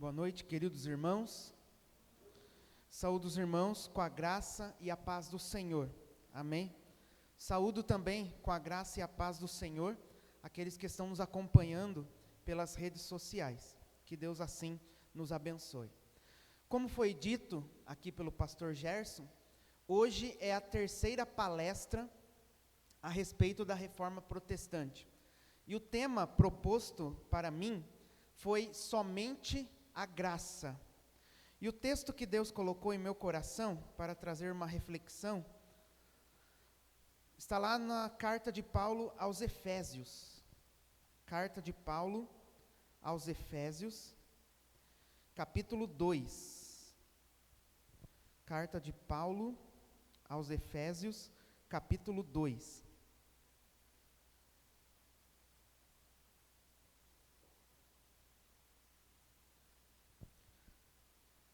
Boa noite, queridos irmãos. Saúdo os irmãos com a graça e a paz do Senhor. Amém? Saúdo também com a graça e a paz do Senhor aqueles que estão nos acompanhando pelas redes sociais. Que Deus assim nos abençoe. Como foi dito aqui pelo pastor Gerson, hoje é a terceira palestra a respeito da reforma protestante. E o tema proposto para mim foi somente a graça. E o texto que Deus colocou em meu coração para trazer uma reflexão está lá na carta de Paulo aos Efésios. Carta de Paulo aos Efésios, capítulo 2. Carta de Paulo aos Efésios, capítulo 2.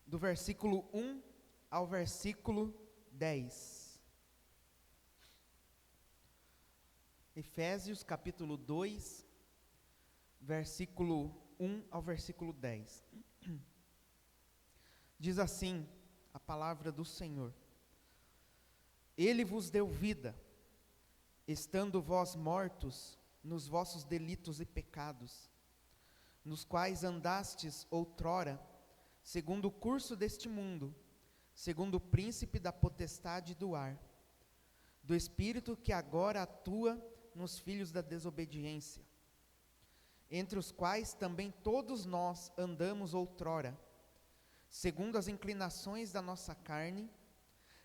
Do versículo 1 ao versículo 10. Efésios capítulo 2, versículo 1 ao versículo 10. Diz assim a palavra do Senhor: Ele vos deu vida, estando vós mortos nos vossos delitos e pecados, nos quais andastes outrora, segundo o curso deste mundo, segundo o príncipe da potestade do ar, do espírito que agora atua nos filhos da desobediência, entre os quais também todos nós andamos outrora, segundo as inclinações da nossa carne,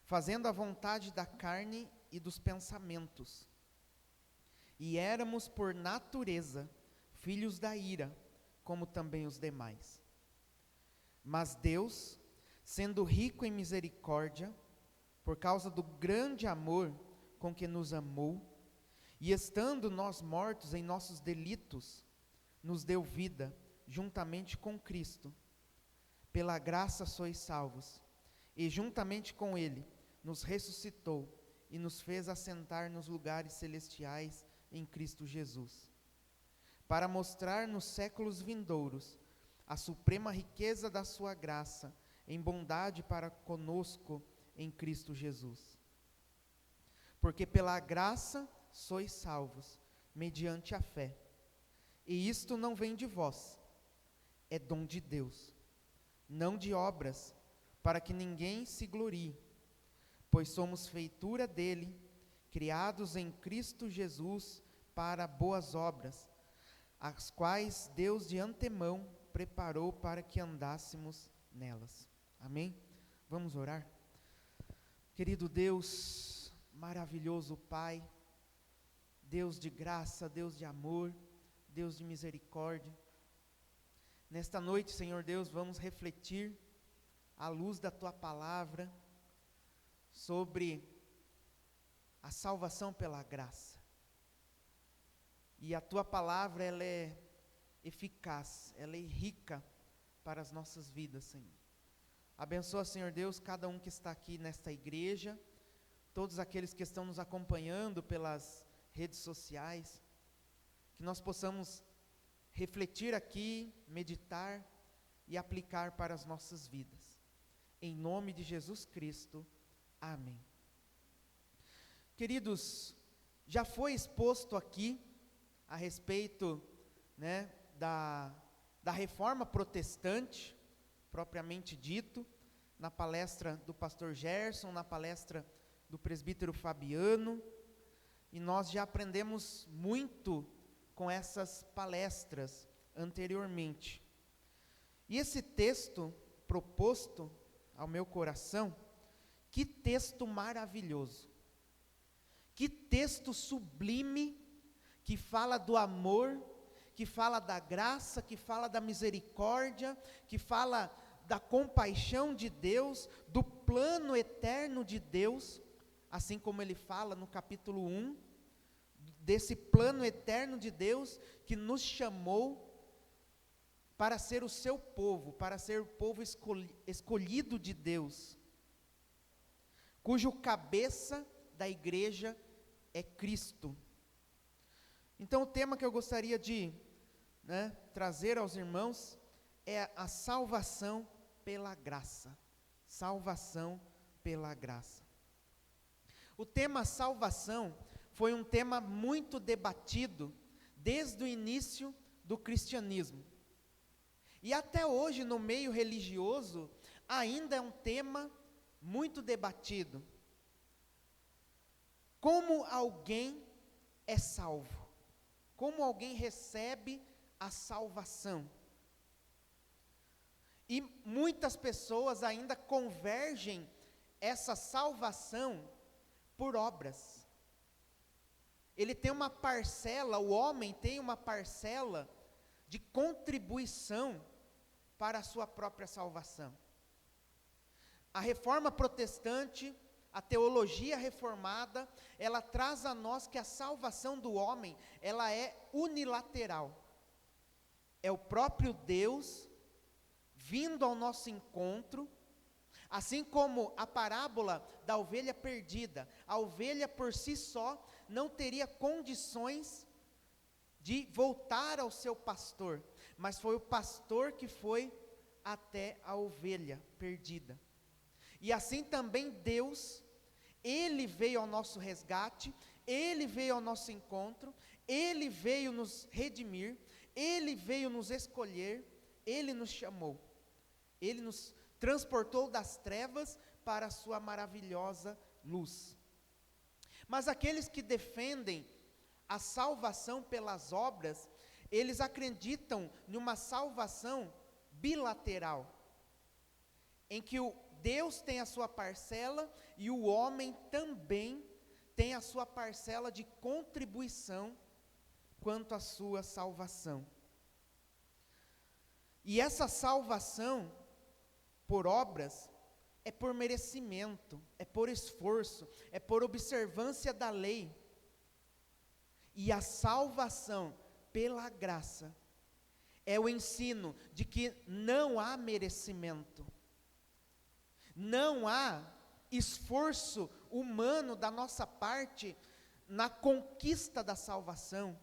fazendo a vontade da carne e dos pensamentos. E éramos por natureza filhos da ira, como também os demais. Mas Deus, sendo rico em misericórdia, por causa do grande amor com que nos amou, e estando nós mortos em nossos delitos, nos deu vida juntamente com Cristo. Pela graça sois salvos, e juntamente com Ele nos ressuscitou e nos fez assentar nos lugares celestiais em Cristo Jesus, para mostrar nos séculos vindouros a suprema riqueza da sua graça, em bondade para conosco em Cristo Jesus. Porque pela graça sois salvos, mediante a fé. E isto não vem de vós, é dom de Deus, não de obras, para que ninguém se glorie, pois somos feitura dele, criados em Cristo Jesus para boas obras, as quais Deus de antemão preparou para que andássemos nelas. Amém? Vamos orar? Querido Deus, maravilhoso Pai, Deus de graça, Deus de amor, Deus de misericórdia, nesta noite, Senhor Deus, vamos refletir à luz da Tua Palavra sobre a salvação pela graça. E a Tua Palavra, ela é eficaz, ela é rica para as nossas vidas, Senhor. Abençoa, Senhor Deus, cada um que está aqui nesta igreja, todos aqueles que estão nos acompanhando pelas redes sociais, que nós possamos refletir aqui, meditar e aplicar para as nossas vidas. Em nome de Jesus Cristo, amém. Queridos, já foi exposto aqui a respeito, da reforma protestante, propriamente dito, na palestra do pastor Gerson, na palestra do presbítero Fabiano, e nós já aprendemos muito com essas palestras anteriormente. E esse texto proposto ao meu coração, que texto maravilhoso, que texto sublime, que fala do amor, que fala da graça, que fala da misericórdia, que fala da compaixão de Deus, do plano eterno de Deus, assim como ele fala no capítulo 1, desse plano eterno de Deus, que nos chamou para ser o seu povo, para ser o povo escolhido de Deus, cujo cabeça da igreja é Cristo. Então o tema que eu gostaria de trazer aos irmãos é a salvação pela graça. Salvação pela graça. O tema salvação foi um tema muito debatido desde o início do cristianismo. E até hoje, no meio religioso, ainda é um tema muito debatido. Como alguém é salvo? Como alguém recebe a salvação? E muitas pessoas ainda convergem essa salvação por obras. Ele tem uma parcela, o homem tem uma parcela de contribuição para a sua própria salvação. A reforma protestante, a teologia reformada, ela traz a nós que a salvação do homem, ela é unilateral. É o próprio Deus vindo ao nosso encontro, assim como a parábola da ovelha perdida. A ovelha por si só não teria condições de voltar ao seu pastor, mas foi o pastor que foi até a ovelha perdida. E assim também Deus, Ele veio ao nosso resgate, Ele veio ao nosso encontro, Ele veio nos redimir, Ele veio nos escolher, Ele nos chamou, Ele nos transportou das trevas para a sua maravilhosa luz. Mas aqueles que defendem a salvação pelas obras, eles acreditam numa salvação bilateral, em que o Deus tem a sua parcela e o homem também tem a sua parcela de contribuição quanto à sua salvação. E essa salvação por obras é por merecimento, é por esforço, é por observância da lei. E a salvação pela graça é o ensino de que não há merecimento, não há esforço humano da nossa parte na conquista da salvação,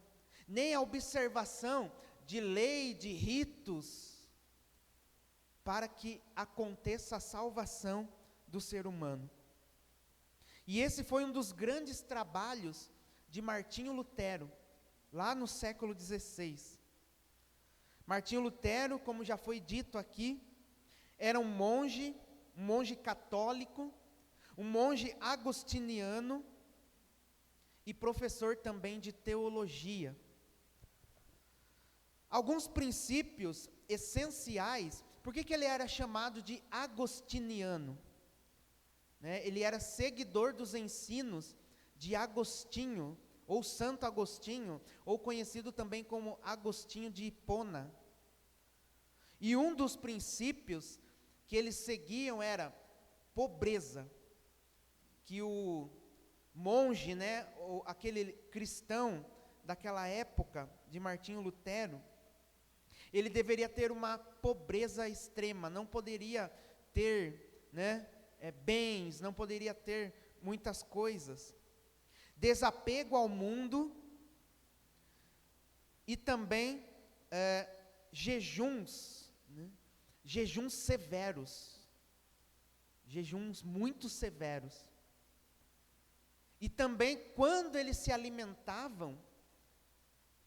nem a observação de lei, de ritos, para que aconteça a salvação do ser humano. E esse foi um dos grandes trabalhos de Martinho Lutero, lá no século XVI. Martinho Lutero, como já foi dito aqui, era um monge católico, um monge agostiniano e professor também de teologia. Alguns princípios essenciais. Por que ele era chamado de agostiniano? Ele era seguidor dos ensinos de Agostinho, ou Santo Agostinho, ou conhecido também como Agostinho de Hipona. E um dos princípios que eles seguiam era pobreza, que o monge, ou aquele cristão daquela época de Martinho Lutero, ele deveria ter uma pobreza extrema, não poderia ter bens, não poderia ter muitas coisas. Desapego ao mundo e também jejuns, jejuns severos, jejuns muito severos. E também quando eles se alimentavam,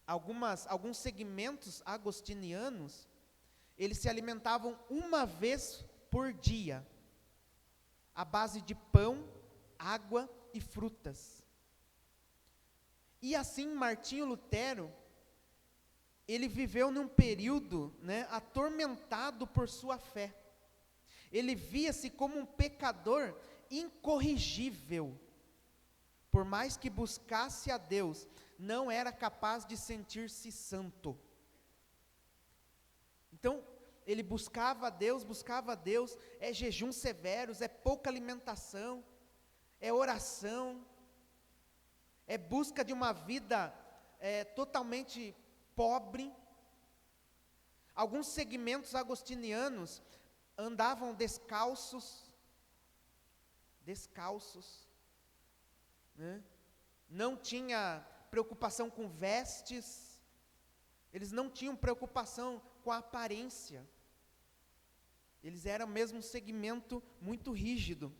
alguns segmentos agostinianos, eles se alimentavam uma vez por dia, à base de pão, água e frutas. E assim Martinho Lutero, ele viveu num período atormentado por sua fé. Ele via-se como um pecador incorrigível. Por mais que buscasse a Deus, não era capaz de sentir-se santo. Então, ele buscava a Deus, é jejuns severos, é pouca alimentação, é oração, é busca de uma vida totalmente pobre. Alguns segmentos agostinianos andavam descalços, não tinha preocupação com vestes, eles não tinham preocupação com a aparência, Eles eram mesmo um segmento muito rígido.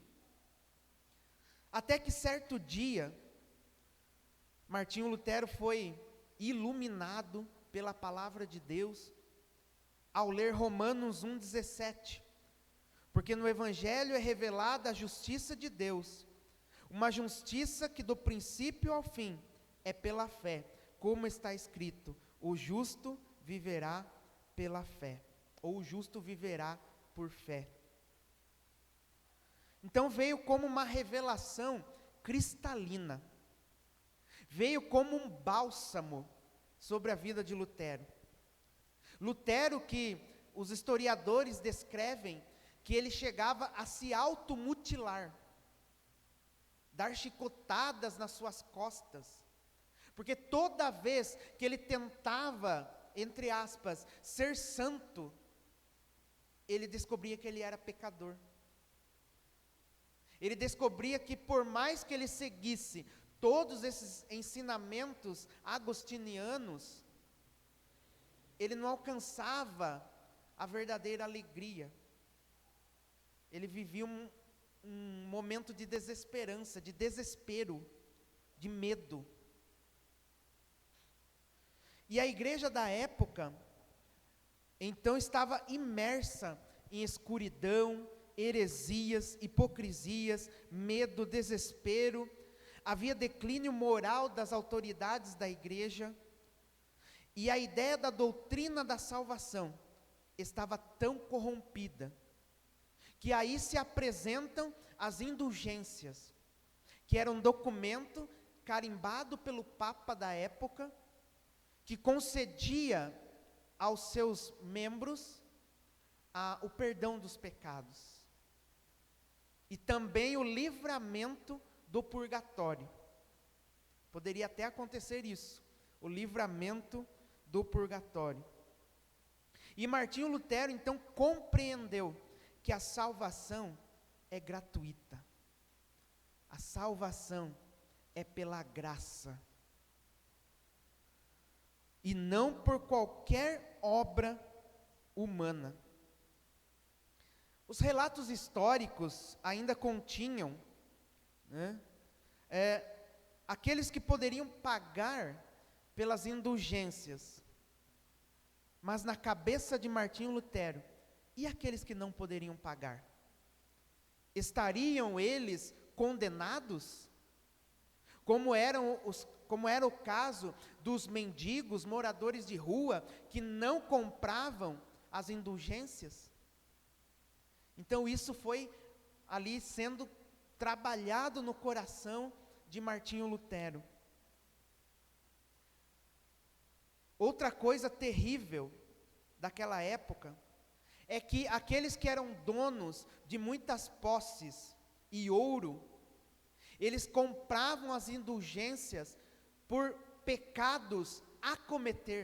Até que certo dia, Martinho Lutero foi iluminado pela palavra de Deus ao ler Romanos 1,17. Porque no Evangelho é revelada a justiça de Deus, uma justiça que do princípio ao fim é pela fé, como está escrito: o justo viverá pela fé, ou o justo viverá por fé. Então veio como uma revelação cristalina, veio como um bálsamo sobre a vida de Lutero. Lutero, que os historiadores descrevem que ele chegava a se automutilar, dar chicotadas nas suas costas, porque toda vez que ele tentava, entre aspas, ser santo, ele descobria que ele era pecador. Ele descobria que por mais que ele seguisse todos esses ensinamentos agostinianos, ele não alcançava a verdadeira alegria. Ele vivia um momento de desesperança, de desespero, de medo. E a igreja da época, então, estava imersa em escuridão, heresias, hipocrisias, medo, desespero. Havia declínio moral das autoridades da igreja. E a ideia da doutrina da salvação estava tão corrompida, que aí se apresentam as indulgências, que era um documento carimbado pelo Papa da época, que concedia aos seus membros o perdão dos pecados, e também o livramento do purgatório. Poderia até acontecer isso, o livramento do purgatório. E Martinho Lutero então compreendeu que a salvação é gratuita. A salvação é pela graça, e não por qualquer obra humana. Os relatos históricos ainda continham, aqueles que poderiam pagar pelas indulgências, mas na cabeça de Martinho Lutero, e aqueles que não poderiam pagar? Estariam eles condenados? Como era o caso dos mendigos, moradores de rua, que não compravam as indulgências? Então isso foi ali sendo trabalhado no coração de Martinho Lutero. Outra coisa terrível daquela época é que aqueles que eram donos de muitas posses e ouro, eles compravam as indulgências por pecados a cometer.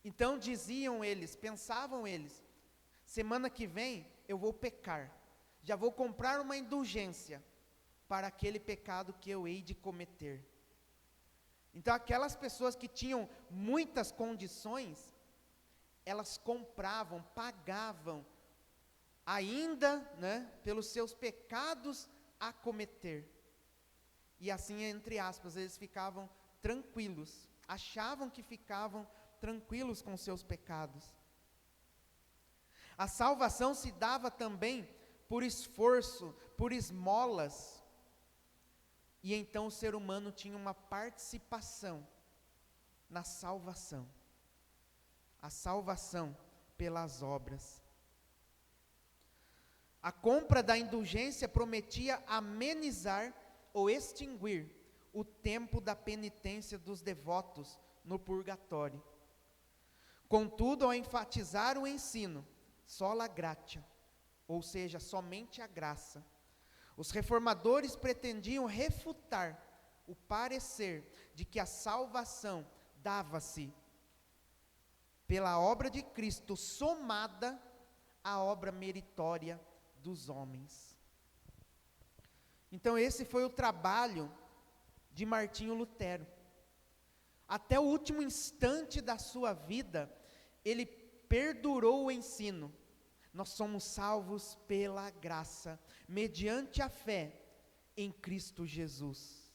Então diziam eles, pensavam eles: semana que vem eu vou pecar, já vou comprar uma indulgência para aquele pecado que eu hei de cometer. Então aquelas pessoas que tinham muitas condições, elas compravam, pagavam, ainda, pelos seus pecados a cometer. E assim, entre aspas, eles ficavam tranquilos, achavam que ficavam tranquilos com seus pecados. A salvação se dava também por esforço, por esmolas, e então o ser humano tinha uma participação na salvação. A salvação pelas obras. A compra da indulgência prometia amenizar ou extinguir o tempo da penitência dos devotos no purgatório. Contudo, ao enfatizar o ensino sola gratia, ou seja, somente a graça, os reformadores pretendiam refutar o parecer de que a salvação dava-se pela obra de Cristo somada à obra meritória dos homens. Então esse foi o trabalho de Martinho Lutero. Até o último instante da sua vida, ele perdurou o ensino, nós somos salvos pela graça, mediante a fé em Cristo Jesus.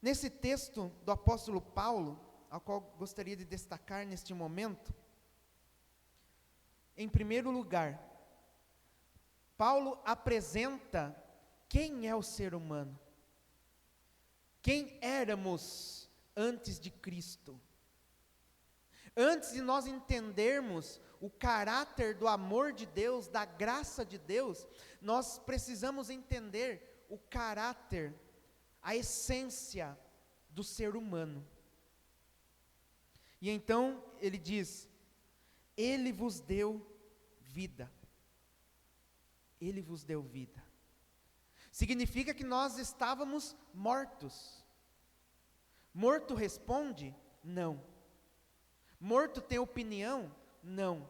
Nesse texto do apóstolo Paulo, ao qual gostaria de destacar neste momento, em primeiro lugar, Paulo apresenta quem é o ser humano, quem éramos antes de Cristo. Antes de nós entendermos o caráter do amor de Deus, da graça de Deus, nós precisamos entender o caráter, a essência do ser humano. E então ele diz: Ele vos deu vida. Ele vos deu vida. Significa que nós estávamos mortos. Morto responde? Não. Morto tem opinião? Não.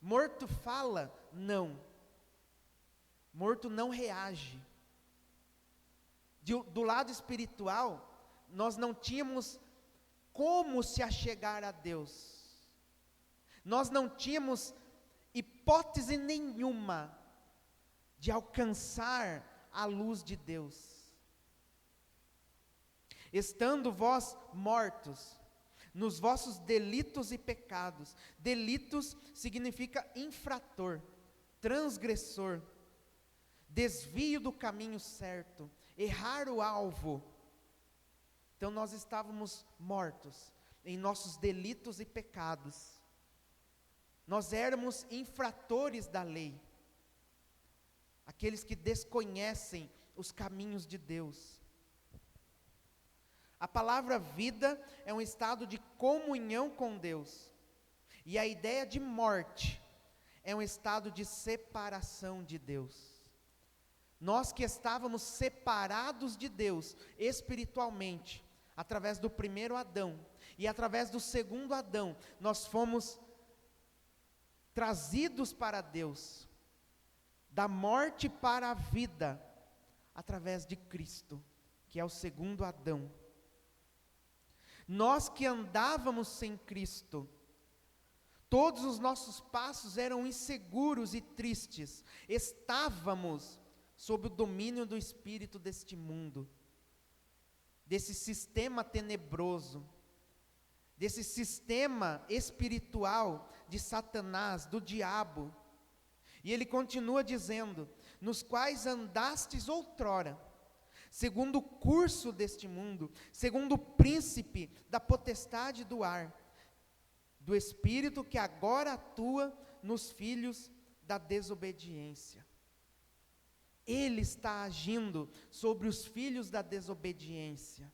Morto fala? Não. Morto não reage. Do lado espiritual, nós não tínhamos como se achegar a Deus. Nós não tínhamos hipótese nenhuma de alcançar a luz de Deus. Estando vós mortos nos vossos delitos e pecados. Delitos significa infrator, transgressor, desvio do caminho certo, errar o alvo. Então nós estávamos mortos em nossos delitos e pecados. Nós éramos infratores da lei, aqueles que desconhecem os caminhos de Deus. A palavra vida é um estado de comunhão com Deus, e a ideia de morte é um estado de separação de Deus. Nós que estávamos separados de Deus espiritualmente, através do primeiro Adão, e através do segundo Adão, nós fomos trazidos para Deus, da morte para a vida, através de Cristo, que é o segundo Adão. Nós que andávamos sem Cristo, todos os nossos passos eram inseguros e tristes, estávamos sob o domínio do espírito deste mundo, desse sistema tenebroso, desse sistema espiritual de Satanás, do diabo. E ele continua dizendo: nos quais andastes outrora, segundo o curso deste mundo, segundo o príncipe da potestade do ar, do espírito que agora atua nos filhos da desobediência. Ele está agindo sobre os filhos da desobediência,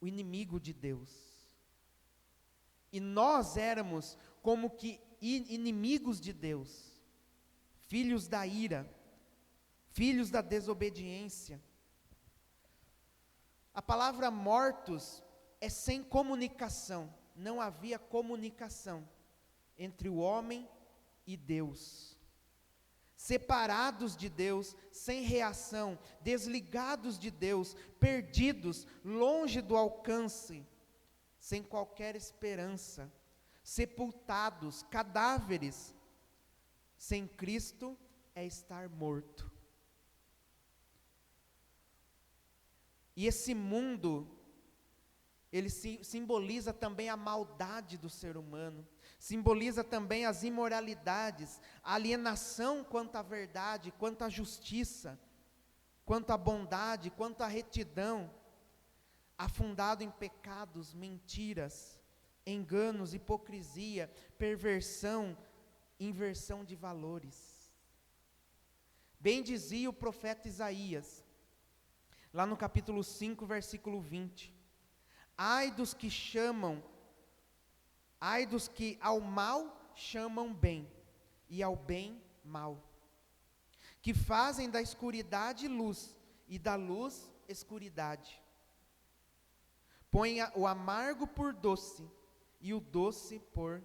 o inimigo de Deus. E nós éramos como que inimigos de Deus, filhos da ira, filhos da desobediência. A palavra mortos é sem comunicação, não havia comunicação entre o homem e Deus. Separados de Deus, sem reação, desligados de Deus, perdidos, longe do alcance, sem qualquer esperança, sepultados, cadáveres. Sem Cristo é estar morto. E esse mundo, ele simboliza também a maldade do ser humano, simboliza também as imoralidades, a alienação quanto à verdade, quanto à justiça, quanto à bondade, quanto à retidão, afundado em pecados, mentiras, enganos, hipocrisia, perversão, inversão de valores. Bem dizia o profeta Isaías, lá no capítulo 5, versículo 20: ai dos que ao mal chamam bem, e ao bem mal, que fazem da escuridade luz, e da luz escuridade, põem o amargo por doce, e o doce por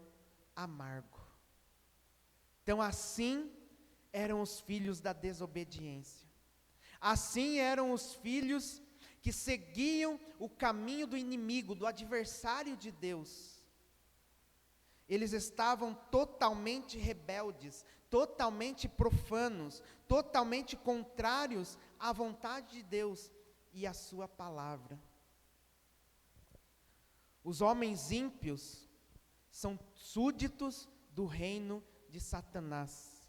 amargo. Então assim eram os filhos da desobediência, assim eram os filhos que seguiam o caminho do inimigo, do adversário de Deus. Eles estavam totalmente rebeldes, totalmente profanos, totalmente contrários à vontade de Deus e à sua palavra. Os homens ímpios são súditos do reino de Satanás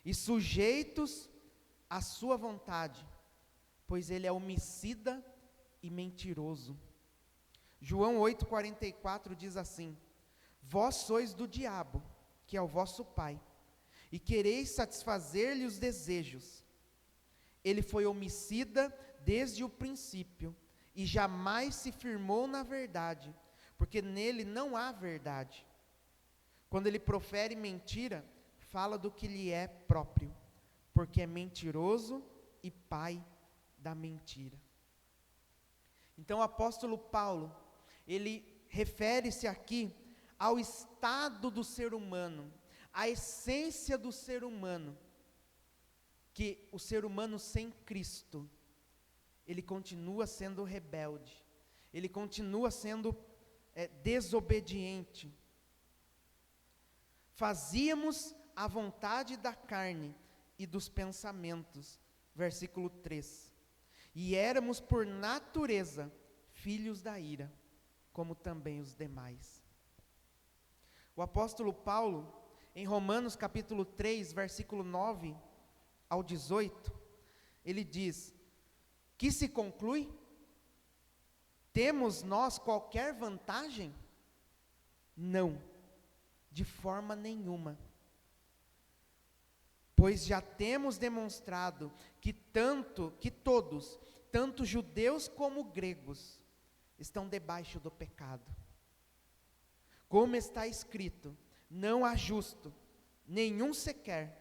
e sujeitos à sua vontade, pois ele é homicida e mentiroso. João 8,44 diz assim: vós sois do diabo, que é o vosso pai, e quereis satisfazer-lhe os desejos. Ele foi homicida desde o princípio, e jamais se firmou na verdade, porque nele não há verdade. Quando ele profere mentira, fala do que lhe é próprio, porque é mentiroso e pai da mentira. Então o apóstolo Paulo, ele refere-se aqui ao estado do ser humano, à essência do ser humano, que o ser humano sem Cristo, ele continua sendo rebelde, ele continua sendo desobediente. Fazíamos a vontade da carne e dos pensamentos, versículo 3, e éramos por natureza filhos da ira, como também os demais. O apóstolo Paulo, em Romanos capítulo 3, versículo 9 ao 18, ele diz: que se conclui? Temos nós qualquer vantagem? Não, de forma nenhuma. Pois já temos demonstrado que todos, tanto judeus como gregos, estão debaixo do pecado. Como está escrito: não há justo, nenhum sequer,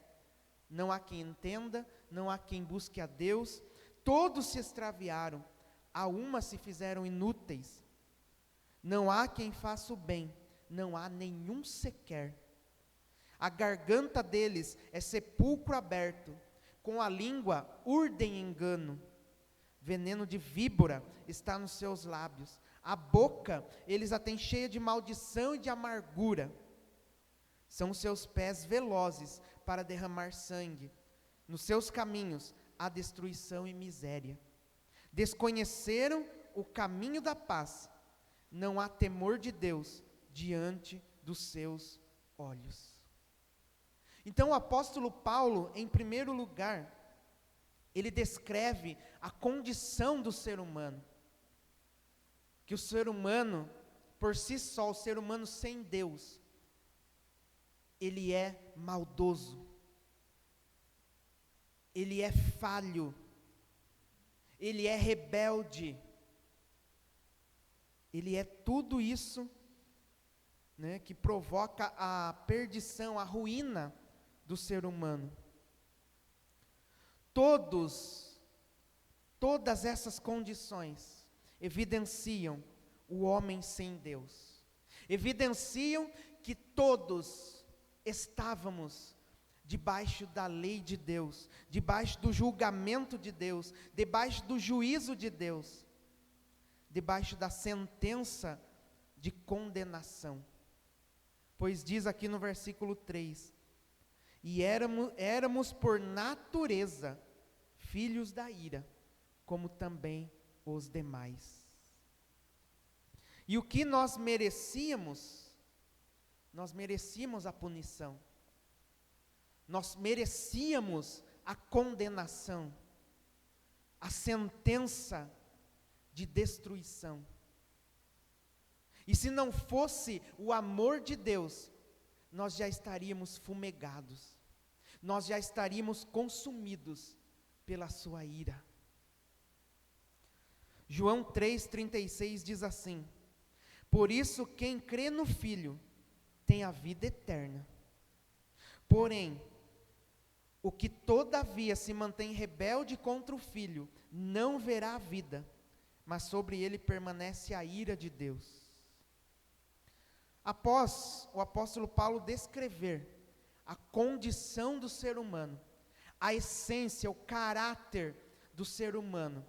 não há quem entenda, não há quem busque a Deus, todos se extraviaram, a uma se fizeram inúteis. Não há quem faça o bem, não há nenhum sequer. A garganta deles é sepulcro aberto, com a língua urdem engano. Veneno de víbora está nos seus lábios, a boca eles a têm cheia de maldição e de amargura. São os seus pés velozes para derramar sangue, nos seus caminhos há destruição e miséria. Desconheceram o caminho da paz, não há temor de Deus diante dos seus olhos. Então o apóstolo Paulo, em primeiro lugar, ele descreve a condição do ser humano, que o ser humano, por si só, o ser humano sem Deus, ele é maldoso, ele é falho, ele é rebelde, ele é tudo isso, né, que provoca a perdição, a ruína do ser humano. Todas essas condições evidenciam o homem sem Deus, evidenciam que todos estávamos debaixo da lei de Deus, debaixo do julgamento de Deus, debaixo do juízo de Deus, debaixo da sentença de condenação. Pois diz aqui no versículo 3, e éramos por natureza filhos da ira, como também os demais. E o que nós merecíamos? Nós merecíamos a punição, nós merecíamos a condenação, a sentença de destruição. E se não fosse o amor de Deus, nós já estaríamos fumegados, nós já estaríamos consumidos pela sua ira. João 3,36 diz assim: por isso quem crê no Filho tem a vida eterna. Porém, o que todavia se mantém rebelde contra o Filho, não verá a vida, mas sobre ele permanece a ira de Deus. Após o apóstolo Paulo descrever a condição do ser humano, a essência, o caráter do ser humano,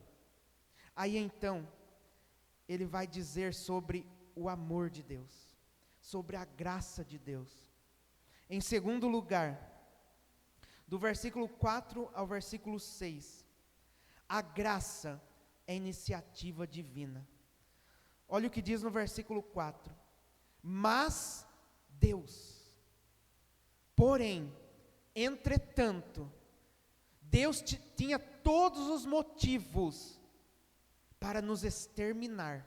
aí então, ele vai dizer sobre o amor de Deus, sobre a graça de Deus. Em segundo lugar, do versículo 4 ao versículo 6, a graça é iniciativa divina. Olha o que diz no versículo 4: mas Deus, porém, entretanto, Deus tinha todos os motivos para nos exterminar.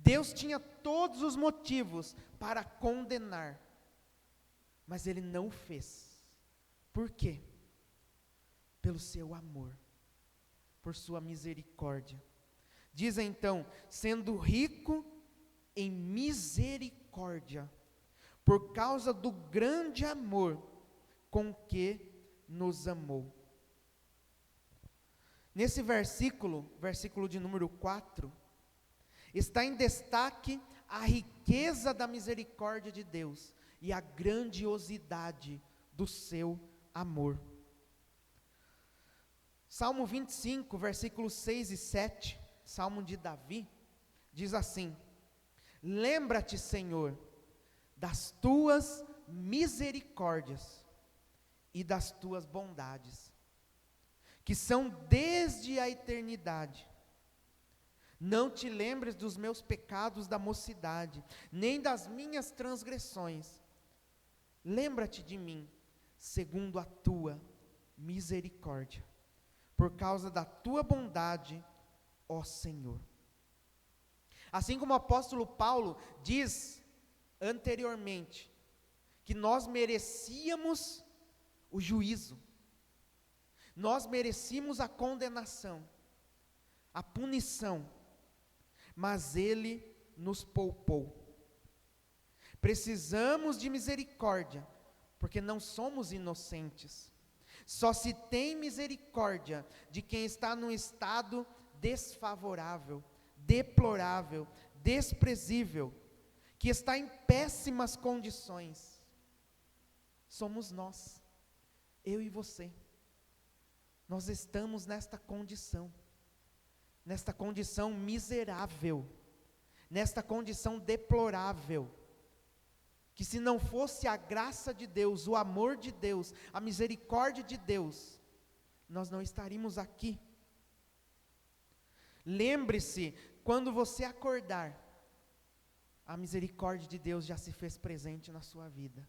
Deus tinha todos os motivos para condenar, mas Ele não o fez. Por quê? Pelo seu amor, por sua misericórdia. Diz então, sendo rico em misericórdia, por causa do grande amor com que nos amou. Nesse versículo de número 4, está em destaque a riqueza da misericórdia de Deus e a grandiosidade do seu amor. Salmo 25, versículos 6 e 7, Salmo de Davi, diz assim: lembra-te, Senhor, das tuas misericórdias e das tuas bondades, que são desde a eternidade. Não te lembres dos meus pecados da mocidade, nem das minhas transgressões. Lembra-te de mim, segundo a tua misericórdia, por causa da tua bondade, ó Senhor. Assim como o apóstolo Paulo diz anteriormente, que nós merecíamos o juízo, nós merecíamos a condenação, a punição, mas Ele nos poupou. Precisamos de misericórdia, porque não somos inocentes. Só se tem misericórdia de quem está num estado desfavorável, deplorável, desprezível, que está em péssimas condições. Somos nós, eu e você. Nós estamos nesta condição miserável, nesta condição deplorável, que se não fosse a graça de Deus, o amor de Deus, a misericórdia de Deus, nós não estaríamos aqui. Lembre-se, quando você acordar, a misericórdia de Deus já se fez presente na sua vida.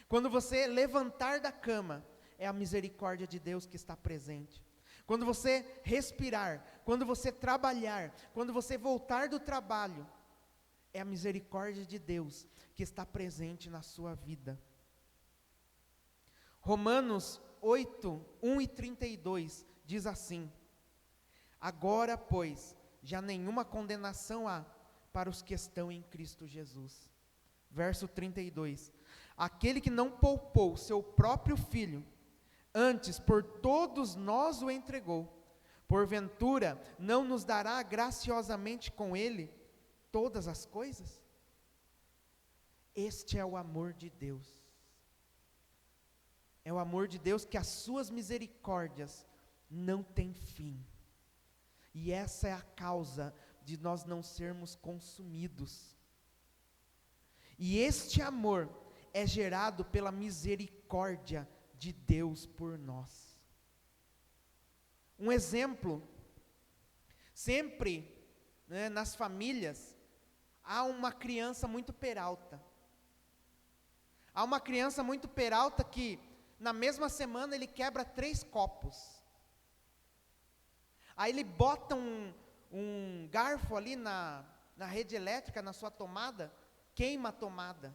Quando você levantar da cama, é a misericórdia de Deus que está presente. Quando você respirar, quando você trabalhar, quando você voltar do trabalho, é a misericórdia de Deus que está presente na sua vida. Romanos 8, 1 e 32 diz assim: agora, pois, já nenhuma condenação há para os que estão em Cristo Jesus. Verso 32, aquele que não poupou seu próprio filho, antes por todos nós o entregou, porventura não nos dará graciosamente com ele todas as coisas? Este é o amor de Deus. É o amor de Deus que as suas misericórdias não têm fim. E essa é a causa de nós não sermos consumidos. E este amor é gerado pela misericórdia de Deus por nós. Um exemplo, sempre, nas famílias, há uma criança muito peralta. Há uma criança muito peralta que, na mesma semana, ele quebra 3 copos. Aí ele bota um garfo ali na rede elétrica, na sua tomada, queima a tomada.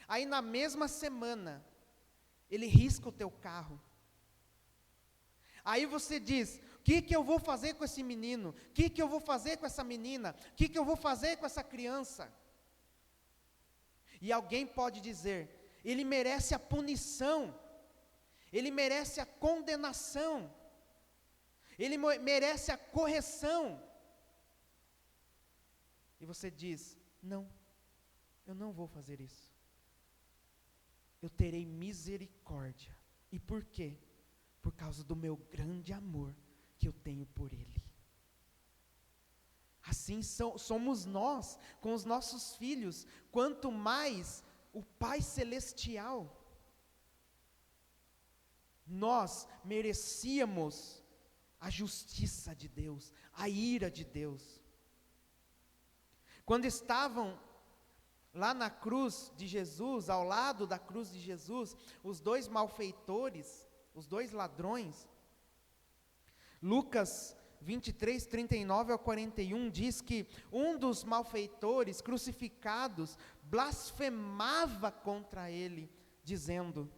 Aí na mesma semana, ele risca o teu carro. Aí você diz: o que eu vou fazer com esse menino? O que eu vou fazer com essa menina? O que eu vou fazer com essa criança? E alguém pode dizer: ele merece a punição, ele merece a condenação, ele merece a correção. E você diz: não, eu não vou fazer isso. Eu terei misericórdia. E por quê? Por causa do meu grande amor que eu tenho por ele. Assim somos nós com os nossos filhos, quanto mais o Pai Celestial. Nós merecíamos a justiça de Deus, a ira de Deus. Quando estavam lá na cruz de Jesus, ao lado da cruz de Jesus, os dois malfeitores, os dois ladrões, Lucas 23, 39 ao 41 diz que um dos malfeitores crucificados blasfemava contra ele, dizendo: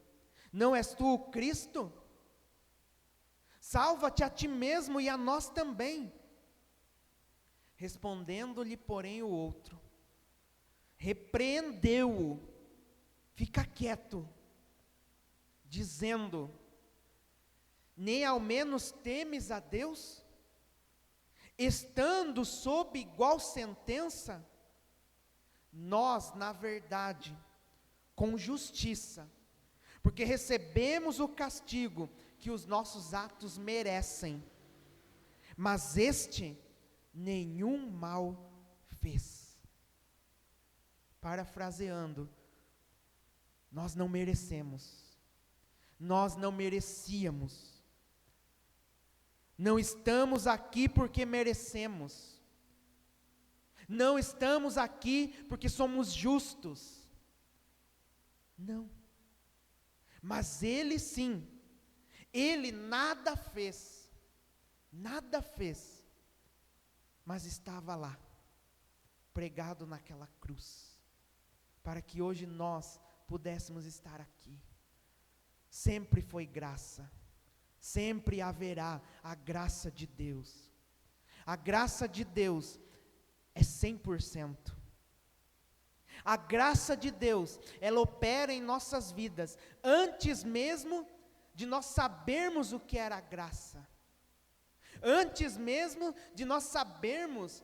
não és tu o Cristo? Salva-te a ti mesmo e a nós também. Respondendo-lhe, porém, o outro, repreendeu-o, fica quieto, dizendo: nem ao menos temes a Deus, estando sob igual sentença? Nós, na verdade, com justiça, porque recebemos o castigo que os nossos atos merecem, mas este nenhum mal fez. Parafraseando, nós não merecemos, nós não merecíamos, não estamos aqui porque merecemos, não estamos aqui porque somos justos, não, mas Ele sim, Ele nada fez, mas estava lá, pregado naquela cruz, para que hoje nós pudéssemos estar aqui. Sempre foi graça, sempre haverá a graça de Deus. A graça de Deus é 100%. A graça de Deus, ela opera em nossas vidas, antes mesmo de nós sabermos o que era a graça. Antes mesmo de nós sabermos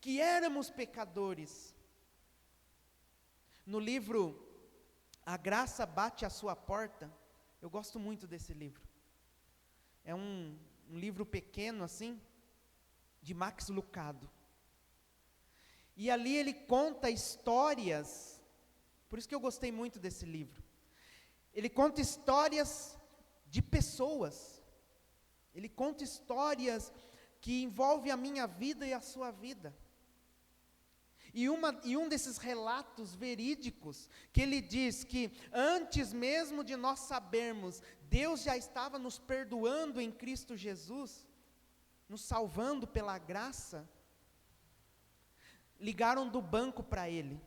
que éramos pecadores. No livro A Graça Bate à Sua Porta, eu gosto muito desse livro. É um livro pequeno assim, de Max Lucado. E ali ele conta histórias, por isso que eu gostei muito desse livro. Ele conta histórias de pessoas, ele conta histórias que envolvem a minha vida e a sua vida. E um desses relatos verídicos, que ele diz que antes mesmo de nós sabermos, Deus já estava nos perdoando em Cristo Jesus, nos salvando pela graça. Ligaram do banco para ele,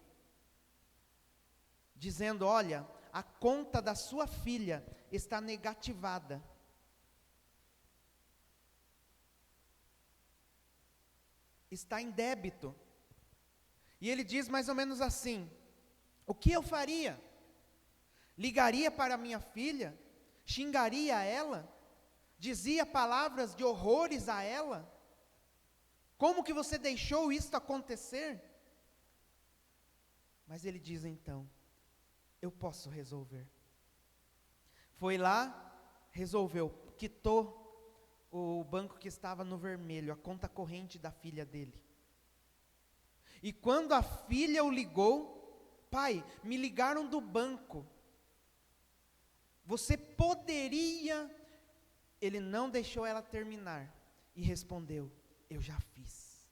dizendo: olha, a conta da sua filha está negativada. Está em débito. E ele diz mais ou menos assim: o que eu faria? Ligaria para minha filha? Xingaria ela? Dizia palavras de horrores a ela? Como que você deixou isso acontecer? Mas ele diz então: eu posso resolver. Foi lá, resolveu, quitou o banco que estava no vermelho, a conta corrente da filha dele. E quando a filha o ligou: pai, me ligaram do banco, você poderia... Ele não deixou ela terminar e respondeu: eu já fiz.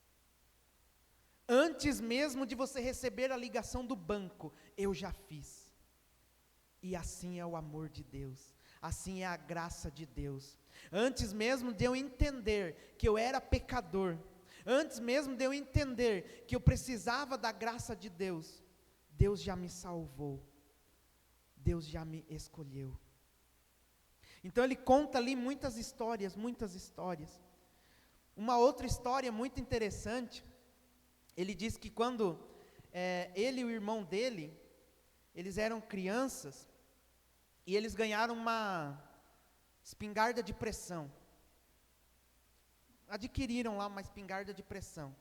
Antes mesmo de você receber a ligação do banco, eu já fiz. E assim é o amor de Deus, assim é a graça de Deus. Antes mesmo de eu entender que eu era pecador, antes mesmo de eu entender que eu precisava da graça de Deus, Deus já me salvou, Deus já me escolheu. Então ele conta ali muitas histórias. Uma outra história muito interessante, ele diz que quando ele e o irmão dele, eles eram crianças, e eles ganharam uma espingarda de pressão. Adquiriram lá uma espingarda de pressão.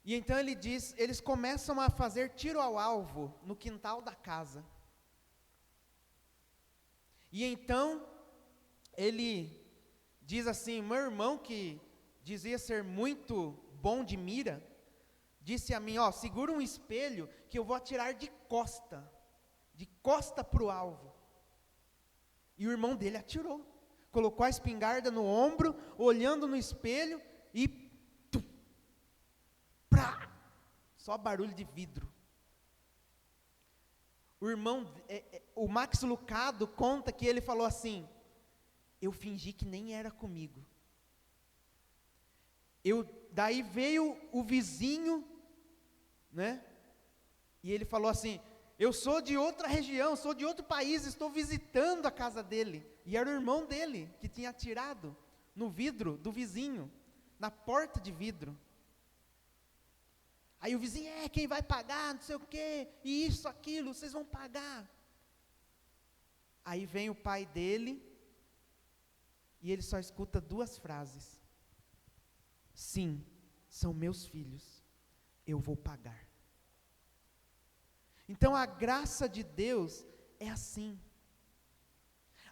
E então ele diz, eles começam a fazer tiro ao alvo no quintal da casa. E então ele diz assim: meu irmão, que dizia ser muito bom de mira, disse a mim, segura um espelho que eu vou atirar de costa para o alvo. E o irmão dele atirou, colocou a espingarda no ombro, olhando no espelho e tum, prá, só barulho de vidro. O irmão, o Max Lucado conta que ele falou assim, eu fingi que nem era comigo. Daí veio o vizinho, né? E ele falou assim, eu sou de outra região, sou de outro país, estou visitando a casa dele. E era o irmão dele que tinha atirado no vidro do vizinho, na porta de vidro. Aí o vizinho, quem vai pagar, não sei o quê, e isso, aquilo, vocês vão pagar. Aí vem o pai dele, e ele só escuta 2 frases. Sim, são meus filhos, eu vou pagar. Então a graça de Deus é assim.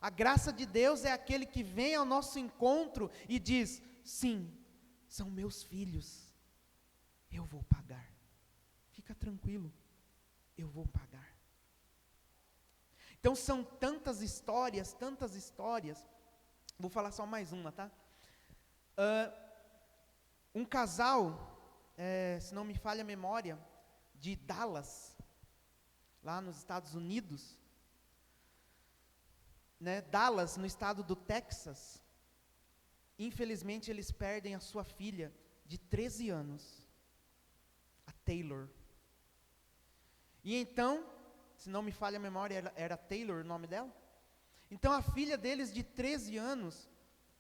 A graça de Deus é aquele que vem ao nosso encontro e diz, sim, são meus filhos, eu vou pagar. Fica tranquilo, eu vou pagar. Então são tantas histórias, vou falar só mais uma, tá? Um casal, se não me falha a memória, de Dallas, lá nos Estados Unidos, né? Dallas, no estado do Texas, infelizmente eles perdem a sua filha de 13 anos, a Taylor. E então, se não me falha a memória, era Taylor o nome dela? Então a filha deles de 13 anos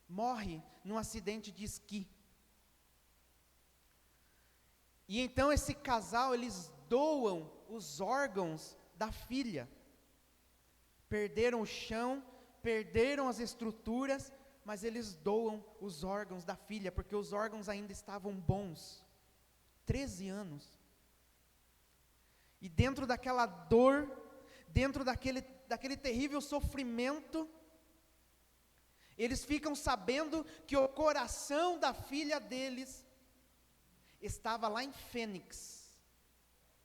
morre num acidente de esqui. E então esse casal, eles doam os órgãos da filha. Perderam o chão, perderam as estruturas, mas eles doam os órgãos da filha, porque os órgãos ainda estavam bons. 13 anos. E dentro daquela dor, dentro daquele terrível sofrimento, eles ficam sabendo que o coração da filha deles estava lá em Phoenix,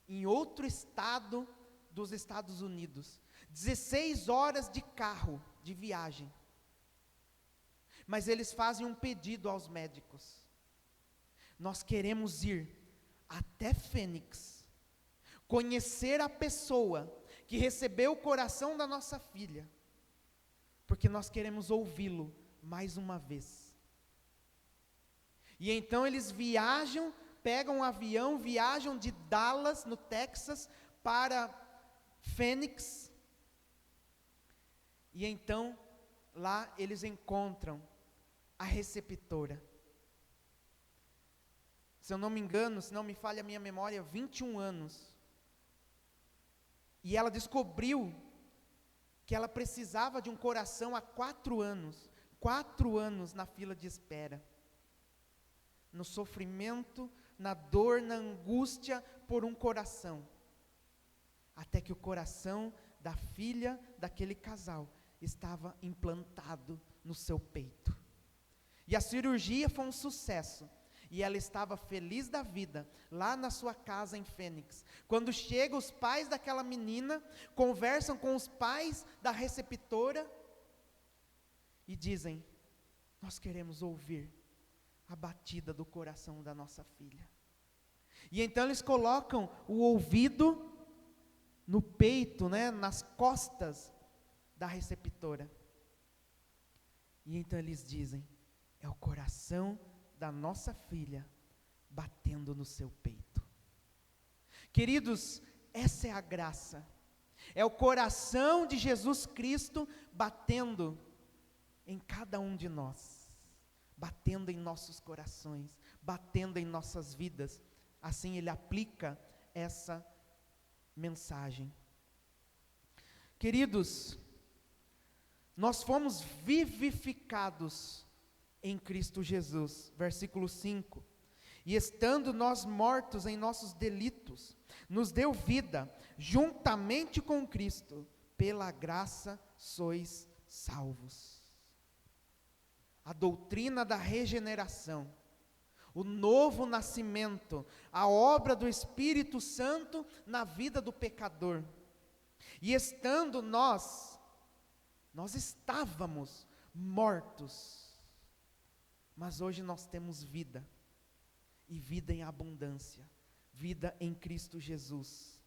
em outro estado dos Estados Unidos, 16 horas de carro, de viagem. Mas eles fazem um pedido aos médicos, nós queremos ir até Phoenix, conhecer a pessoa que recebeu o coração da nossa filha, porque nós queremos ouvi-lo mais uma vez. E então eles viajam, pegam um avião, viajam de Dallas, no Texas, para Phoenix. E então, lá eles encontram a receptora. Se eu não me engano, se não me falha a minha memória, 21 anos. E ela descobriu que ela precisava de um coração há 4 anos. 4 anos na fila de espera. No sofrimento, na dor, na angústia por um coração. Até que o coração da filha daquele casal estava implantado no seu peito. E a cirurgia foi um sucesso. E ela estava feliz da vida, lá na sua casa em Phoenix. Quando chegam os pais daquela menina, conversam com os pais da receptora e dizem: nós queremos ouvir a batida do coração da nossa filha. E então eles colocam o ouvido no peito, né, nas costas da receptora. E então eles dizem: é o coração da nossa filha batendo no seu peito. Queridos, essa é a graça. É o coração de Jesus Cristo batendo em cada um de nós, batendo em nossos corações, batendo em nossas vidas. Assim ele aplica essa mensagem. Queridos, nós fomos vivificados em Cristo Jesus, versículo 5, e estando nós mortos em nossos delitos, nos deu vida, juntamente com Cristo, pela graça sois salvos. A doutrina da regeneração, o novo nascimento, a obra do Espírito Santo na vida do pecador. E estando nós estávamos mortos, mas hoje nós temos vida, e vida em abundância, vida em Cristo Jesus.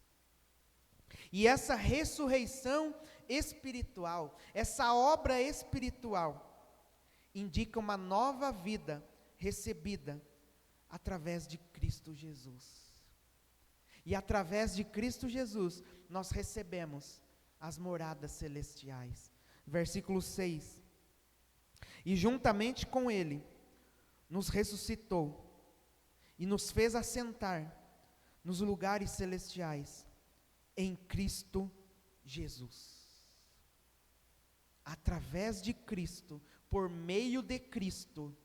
E essa ressurreição espiritual, essa obra espiritual, indica uma nova vida recebida através de Cristo Jesus. E através de Cristo Jesus, nós recebemos as moradas celestiais. Versículo 6. E juntamente com Ele, nos ressuscitou, e nos fez assentar nos lugares celestiais, em Cristo Jesus. Através de Cristo, por meio de Cristo,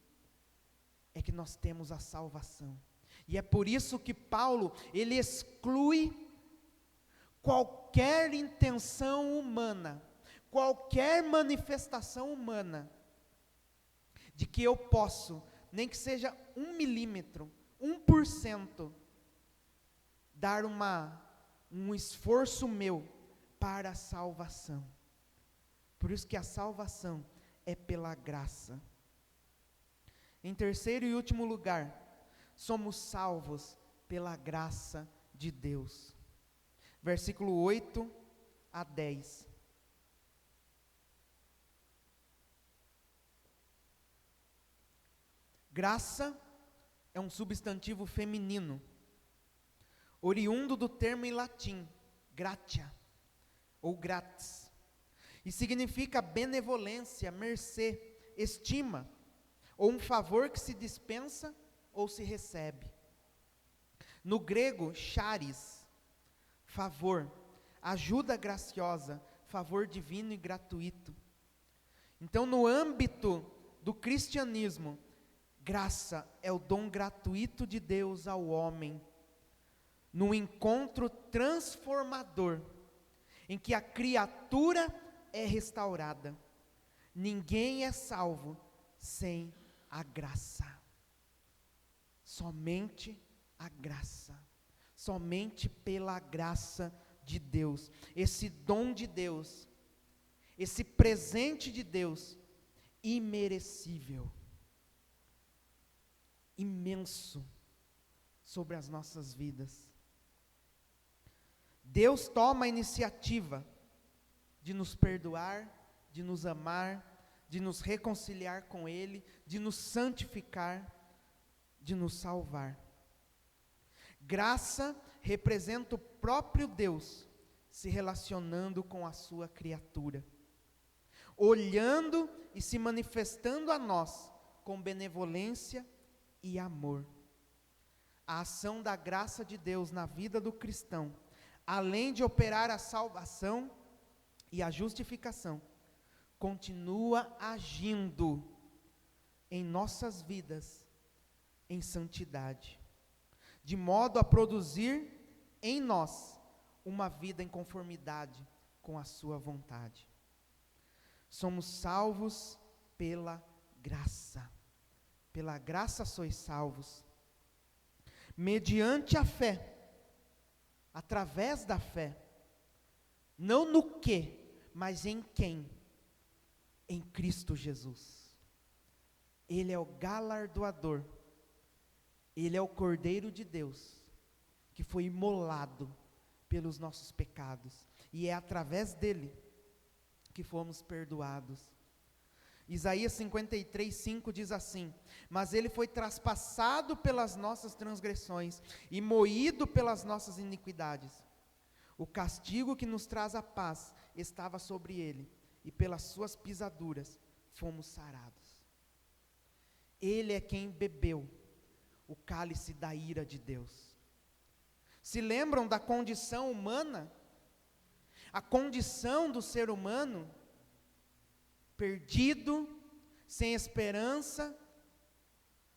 é que nós temos a salvação. E é por isso que Paulo, ele exclui qualquer intenção humana, qualquer manifestação humana, de que eu posso, nem que seja 1 milímetro, 1%, dar um esforço meu para a salvação. Por isso que a salvação é pela graça. Em terceiro e último lugar, somos salvos pela graça de Deus. Versículo 8 a 10. Graça é um substantivo feminino, oriundo do termo em latim, gratia, ou grátis, e significa benevolência, mercê, estima, ou um favor que se dispensa ou se recebe. No grego, charis, favor, ajuda graciosa, favor divino e gratuito. Então, no âmbito do cristianismo, graça é o dom gratuito de Deus ao homem, num encontro transformador, em que a criatura é restaurada. Ninguém é salvo sem a graça. Somente a graça. Somente pela graça de Deus. Esse dom de Deus, esse presente de Deus, imerecível, imenso, sobre as nossas vidas. Deus toma a iniciativa de nos perdoar, de nos amar, de nos reconciliar com Ele, de nos santificar, de nos salvar. Graça representa o próprio Deus se relacionando com a sua criatura, olhando e se manifestando a nós com benevolência e amor. A ação da graça de Deus na vida do cristão, além de operar a salvação e a justificação, continua agindo em nossas vidas em santidade, de modo a produzir em nós uma vida em conformidade com a sua vontade. Somos salvos pela graça. Pela graça sois salvos, mediante a fé, através da fé, não no que, mas em quem? Em Cristo Jesus. Ele é o galardoador, Ele é o Cordeiro de Deus, que foi imolado pelos nossos pecados, e é através dele que fomos perdoados. Isaías 53:5 diz assim: mas ele foi traspassado pelas nossas transgressões e moído pelas nossas iniquidades. O castigo que nos traz a paz estava sobre ele, e pelas suas pisaduras fomos sarados. Ele é quem bebeu o cálice da ira de Deus. Se lembram da condição humana? A condição do ser humano perdido, sem esperança,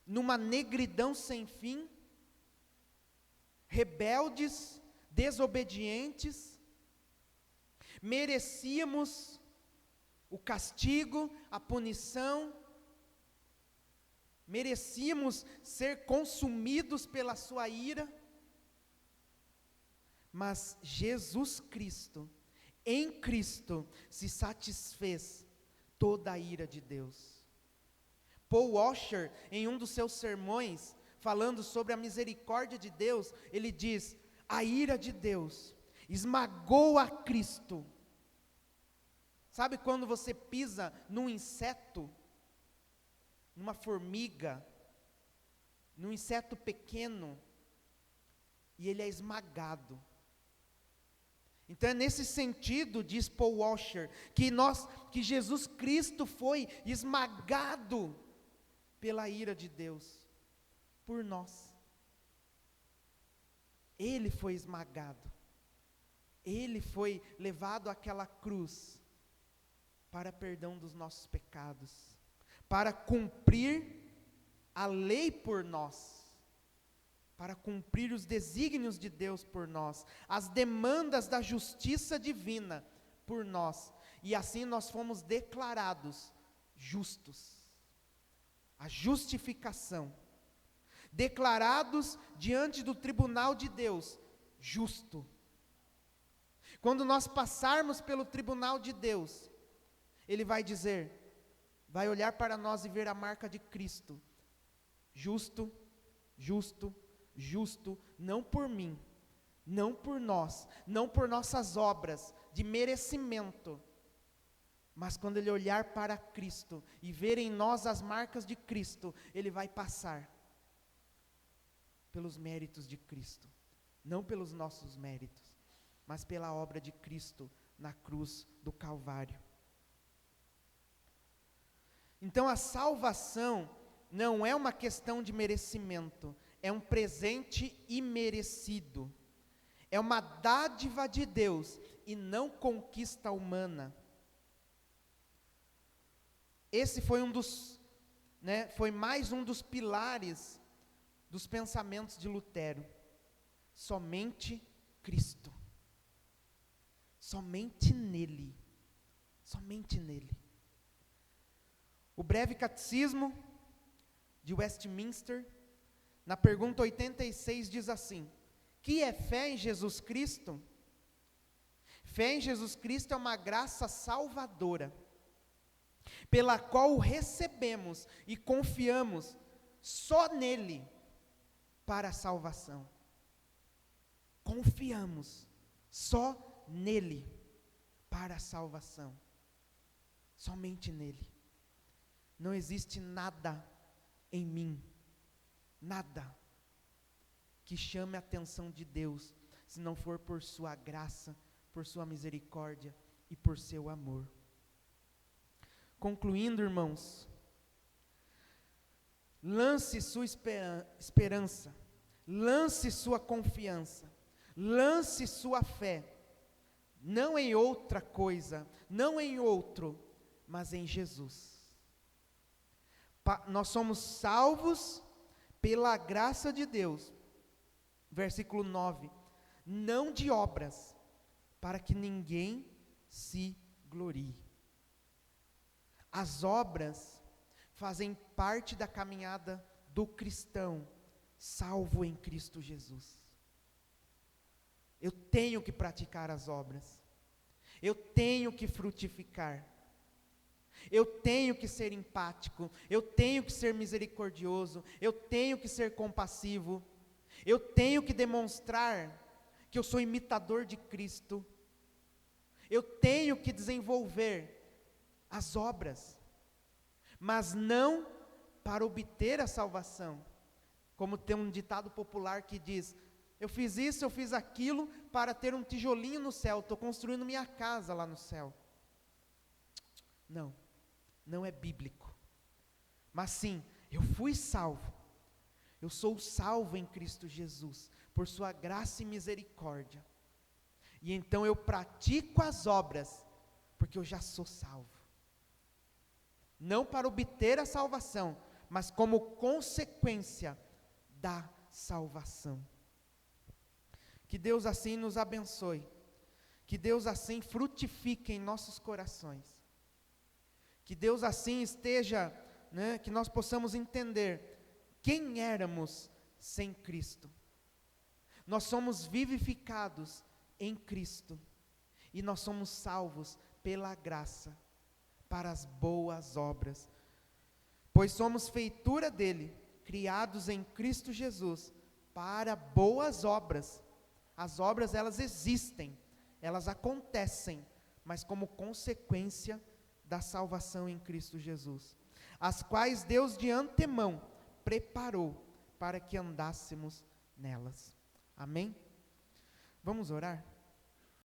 numa negridão sem fim, rebeldes, desobedientes, merecíamos o castigo, a punição, merecíamos ser consumidos pela sua ira, mas Jesus Cristo, em Cristo, se satisfez toda a ira de Deus. Paul Washer, em um dos seus sermões, falando sobre a misericórdia de Deus, ele diz: a ira de Deus esmagou a Cristo. Sabe quando você pisa num inseto, numa formiga, num inseto pequeno, e ele é esmagado? Então é nesse sentido, diz Paul Washer, que Jesus Cristo foi esmagado pela ira de Deus, por nós. Ele foi esmagado, ele foi levado àquela cruz, para perdão dos nossos pecados, para cumprir a lei por nós, para cumprir os desígnios de Deus por nós, as demandas da justiça divina por nós, e assim nós fomos declarados justos. A justificação, declarados diante do tribunal de Deus, justo. Quando nós passarmos pelo tribunal de Deus, Ele vai dizer, vai olhar para nós e ver a marca de Cristo, justo, justo, justo, não por mim, não por nós, não por nossas obras de merecimento, mas quando Ele olhar para Cristo e ver em nós as marcas de Cristo, Ele vai passar pelos méritos de Cristo, não pelos nossos méritos, mas pela obra de Cristo na cruz do Calvário. Então a salvação não é uma questão de merecimento, é um presente imerecido, é uma dádiva de Deus e não conquista humana. Esse foi foi mais um dos pilares dos pensamentos de Lutero. Somente Cristo, somente nele, somente nele. O breve catecismo de Westminster, na pergunta 86, diz assim: que é fé em Jesus Cristo? Fé em Jesus Cristo é uma graça salvadora, pela qual o recebemos e confiamos só nele para a salvação. Confiamos só nele para a salvação, somente nele. Não existe nada em mim, nada que chame a atenção de Deus, se não for por sua graça, por sua misericórdia e por seu amor. Concluindo, irmãos, lance sua esperança, lance sua confiança, lance sua fé, não em outra coisa, não em outro, mas em Jesus. Nós somos salvos pela graça de Deus, versículo 9, não de obras, para que ninguém se glorie. As obras fazem parte da caminhada do cristão, salvo em Cristo Jesus. Eu tenho que praticar as obras, eu tenho que frutificar, eu tenho que ser empático, eu tenho que ser misericordioso, eu tenho que ser compassivo, eu tenho que demonstrar que eu sou imitador de Cristo, eu tenho que desenvolver as obras, mas não para obter a salvação, como tem um ditado popular que diz: eu fiz isso, eu fiz aquilo para ter um tijolinho no céu, estou construindo minha casa lá no céu. Não, não é bíblico. Mas sim, eu fui salvo, eu sou salvo em Cristo Jesus, por sua graça e misericórdia, e então eu pratico as obras, porque eu já sou salvo, não para obter a salvação, mas como consequência da salvação. Que Deus assim nos abençoe, que Deus assim frutifique em nossos corações, que Deus assim esteja né, que nós possamos entender quem éramos sem Cristo. Nós somos vivificados em Cristo e nós somos salvos pela graça para as boas obras, pois somos feitura dele, criados em Cristo Jesus para boas obras. As obras, elas existem, elas acontecem, mas como consequência da salvação em Cristo Jesus, as quais Deus de antemão preparou para que andássemos nelas. Amém? Vamos orar?